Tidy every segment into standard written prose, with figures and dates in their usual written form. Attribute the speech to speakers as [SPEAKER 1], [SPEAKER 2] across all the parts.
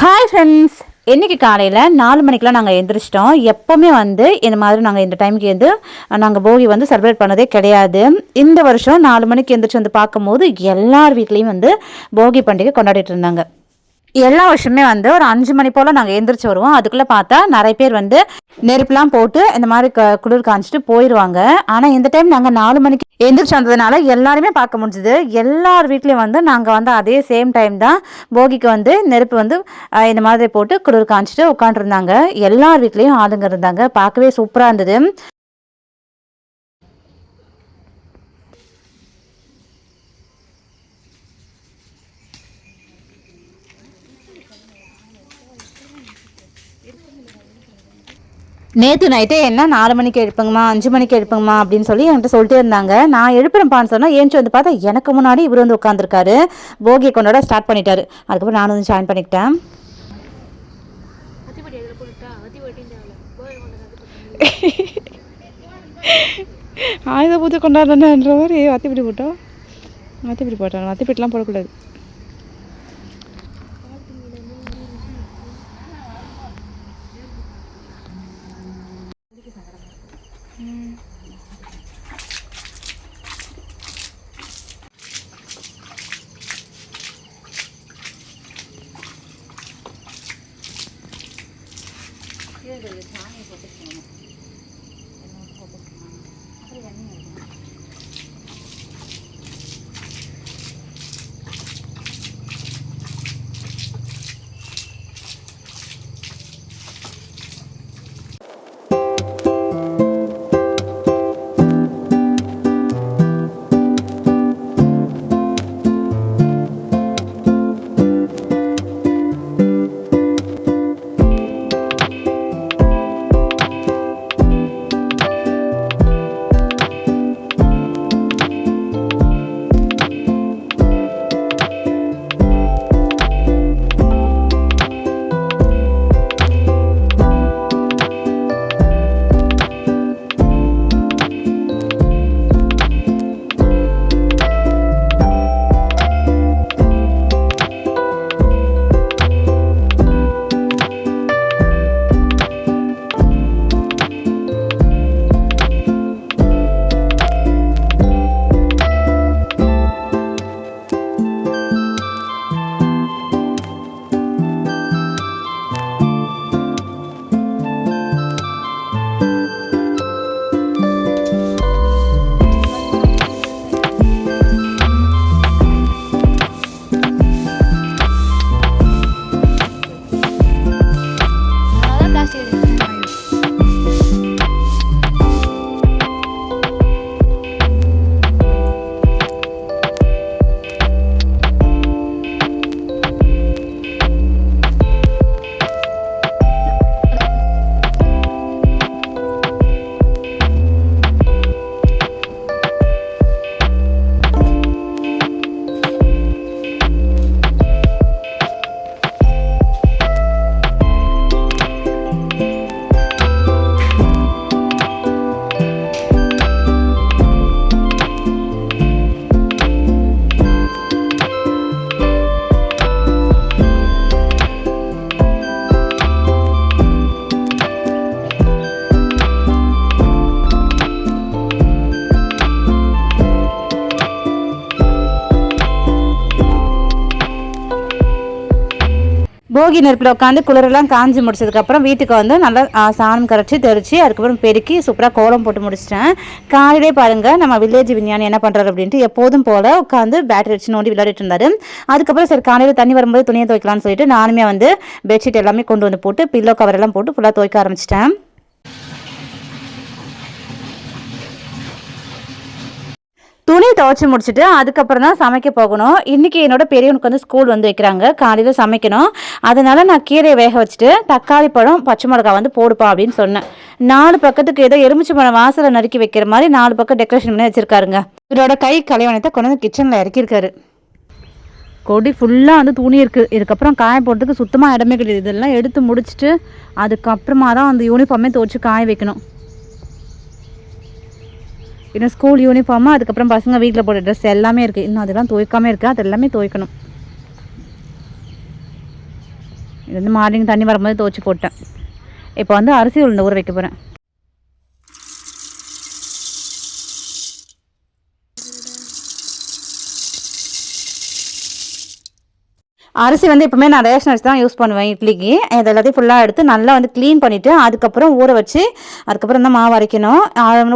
[SPEAKER 1] Hi friends, இன்றைக்கி காலையில் 4 மணிக்கெலாம் நாங்கள் எழுந்திரிச்சிட்டோம். எப்போவுமே இந்த மாதிரி நாங்கள் இந்த டைமுக்கு நாங்கள் போகி செலிப்ரேட் பண்ணதே கிடையாது. இந்த வருஷம் 4 மணிக்கு எழுந்திரிச்சு பார்க்கும்போது எல்லார் வீட்லேயும் போகி பண்டிகை கொண்டாடிட்டு இருந்தாங்க. எல்லா வருஷமே ஒரு 5 மணி போல் நாங்கள் எழுந்திரிச்சு வருவோம். அதுக்குள்ளே பார்த்தா நிறைய பேர் நெருப்புலாம் போட்டு இந்த மாதிரி குளிர் காய்ச்சிட்டு போயிடுவாங்க. ஆனால் இந்த டைம் நாங்கள் 4 மணிக்கு எழுந்திரிச்சு வந்ததுனால எல்லாருமே பார்க்க முடிஞ்சுது. எல்லார் வீட்லேயும் நாங்கள் அதே சேம் டைம் தான் போகிக்கு நெருப்பு இந்த மாதிரி போட்டு குளிர் காய்ச்சிட்டு உட்காந்துருந்தாங்க. எல்லார் வீட்லேயும் ஆளுங்க இருந்தாங்க. பார்க்கவே சூப்பராக இருந்தது. நேற்று நைட்டே என்ன 4 மணிக்கு எழுப்புங்கம்மா, 5 மணிக்கு எழுப்புங்கம்மா அப்படின்னு சொல்லி என்கிட்ட சொல்லிட்டே இருந்தாங்க. நான் எழுப்புறேன்ப்பான்னு சொன்னால் ஏன்ச்சு பார்த்தா எனக்கு முன்னாடி இவர் உட்காந்துருக்காரு. போகியை கொண்டாட ஸ்டார்ட் பண்ணிட்டாரு. அதுக்கப்புறம் நானும் ஜாயின் பண்ணிக்கிட்டேன். ஆயுத பூஜை கொண்டாடுறேன்ற மாதிரி அத்திப்பிடி போட்டோம். அத்திப்பிடி போட்டாங்க. அத்திப்பிடிலாம் போடக்கூடாது. சாமி போட்டுக்கணும். அப்புறம் எண்ணெய் போகி நெருப்பில் உட்காந்து குளிரெல்லாம் காஞ்சி முடிச்சதுக்கப்புறம் வீட்டுக்கு நல்லா சாணம் கரைச்சி தெரிச்சு அதுக்கப்புறம் பெருக்கி சூப்பராக கோலம் போட்டு முடிச்சிட்டேன். காலையிலே பாருங்கள் நம்ம வில்லேஜ் விஞ்ஞானி என்ன பண்ணுறாரு அப்படின்ட்டு எப்போதும் போல் உட்காந்து பேட்டரி வச்சு நோண்டி விளையாடிட்டு இருந்தார். அதுக்கப்புறம் சரி காலையில் தண்ணி வரும்போது துணியை துவைக்கலாம்னு சொல்லிட்டு நானுமே பெட்ஷீட் எல்லாமே கொண்டு போட்டு பில்லோ கவர் எல்லாம் போட்டு ஃபுல்லாக துவைக்க ஆரம்பிச்சிட்டேன். துணி துவைச்சி முடிச்சுட்டு அதுக்கப்புறம் தான் சமைக்க போகணும். இன்றைக்கி என்னோடய பெரியவனுக்கு ஸ்கூல் வைக்கிறாங்க. காலையில் சமைக்கணும். அதனால் நான் கீரையை வேக வச்சுட்டு தக்காளி பழம் பச்சை மிளகா போடுப்பா அப்படின்னு சொன்னேன். 4 பக்கத்துக்கு ஏதோ எலுமிச்சை பழம் வாசலை நறுக்கி வைக்கிற மாதிரி 4 பக்கம் டெக்கரேஷன் பண்ணி வச்சுருக்காருங்க. இவரோட கை கலைவனத்தை கொண்டு கிச்சனில் இறக்கியிருக்காரு. கொடி ஃபுல்லாக துணி இருக்குது. இதுக்கப்புறம் காய போடுறதுக்கு சுத்தமாக இடமே கிடையாது. இதெல்லாம் எடுத்து முடிச்சுட்டு அதுக்கப்புறமா தான் யூனிஃபார்மே துவைச்சி காய வைக்கணும். இன்னும் ஸ்கூல் யூனிஃபார்மு, அதுக்கப்புறம் பசங்க வீட்டில் போட்ட ட்ரெஸ் எல்லாமே இருக்குது. இன்னும் அதெல்லாம் துவைக்காமல் இருக்குது. அது எல்லாமே துவைக்கணும். இது வந்து மார்னிங் தண்ணி வரும்போது துவச்சி போட்டேன். இப்போ வந்து அரிசி உளுந்து ஊற வைக்க போகிறேன். அரிசி வந்து எப்பவுமே நான் ரேஷன் அரிசி தான் யூஸ் பண்ணுவேன் இட்லிக்கு. இது எல்லாத்தையும் ஃபுல்லாக எடுத்து நல்லா வந்து க்ளீன் பண்ணிவிட்டு அதுக்கப்புறம் ஊற வச்சு அதுக்கப்புறம் தான் மாவு அரைக்கணும்.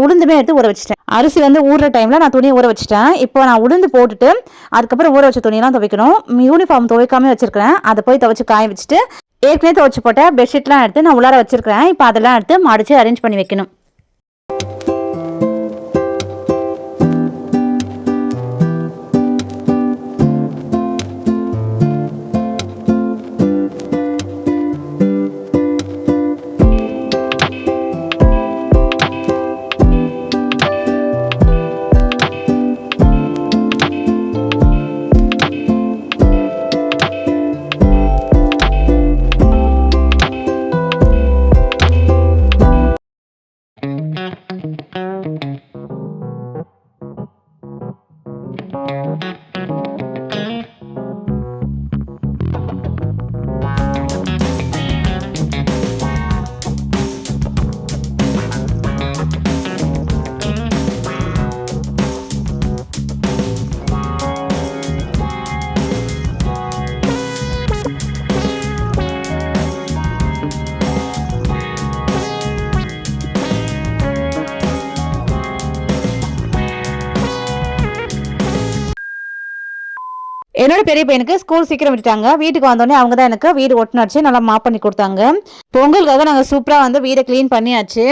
[SPEAKER 1] உளுந்துமே எடுத்து ஊற வச்சுட்டேன். அரிசி வந்து ஊறுற டைமில் நான் துணியை ஊற வச்சுட்டேன். இப்போ நான் உளுந்து போட்டுட்டு அதுக்கப்புறம் ஊற வச்ச துணியெல்லாம் துவைக்கணும். யூனிஃபார்ம் துவைக்காமல் வச்சுருக்கிறேன். அதை போய் துவைச்சி காய வச்சுட்டு ஏற்கனவே துவைச்சி போட்ட பெட்ஷீட்லாம் எடுத்து நான் உள்ளார வச்சுருக்கிறேன். இப்போ அதெல்லாம் எடுத்து மடித்து அரேஞ்ச் பண்ணி வைக்கணும். என்னோட பெரிய பையனுக்கு ஸ்கூல் சீக்கிரம் விட்டுட்டாங்க. வீட்டுக்கு வந்தோடனே அவங்க தான் எனக்கு வீடு ஒட்டினாச்சு நல்லா மாப் பண்ணி கொடுத்தாங்க. பொங்கலுக்காக நாங்கள் சூப்பராக வந்து வீடை க்ளீன் பண்ணியாச்சு.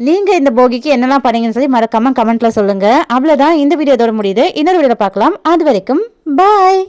[SPEAKER 1] நீங்கள் இந்த போகிக்கு என்னெல்லாம் பண்ணீங்கன்னு சொல்லி மறக்காம கமெண்ட்டில் சொல்லுங்கள். அவ்வளோதான், இந்த வீடியோ இதோட முடியுது. இன்னொரு வீடியோவில் பார்க்கலாம். அது வரைக்கும் பாய்.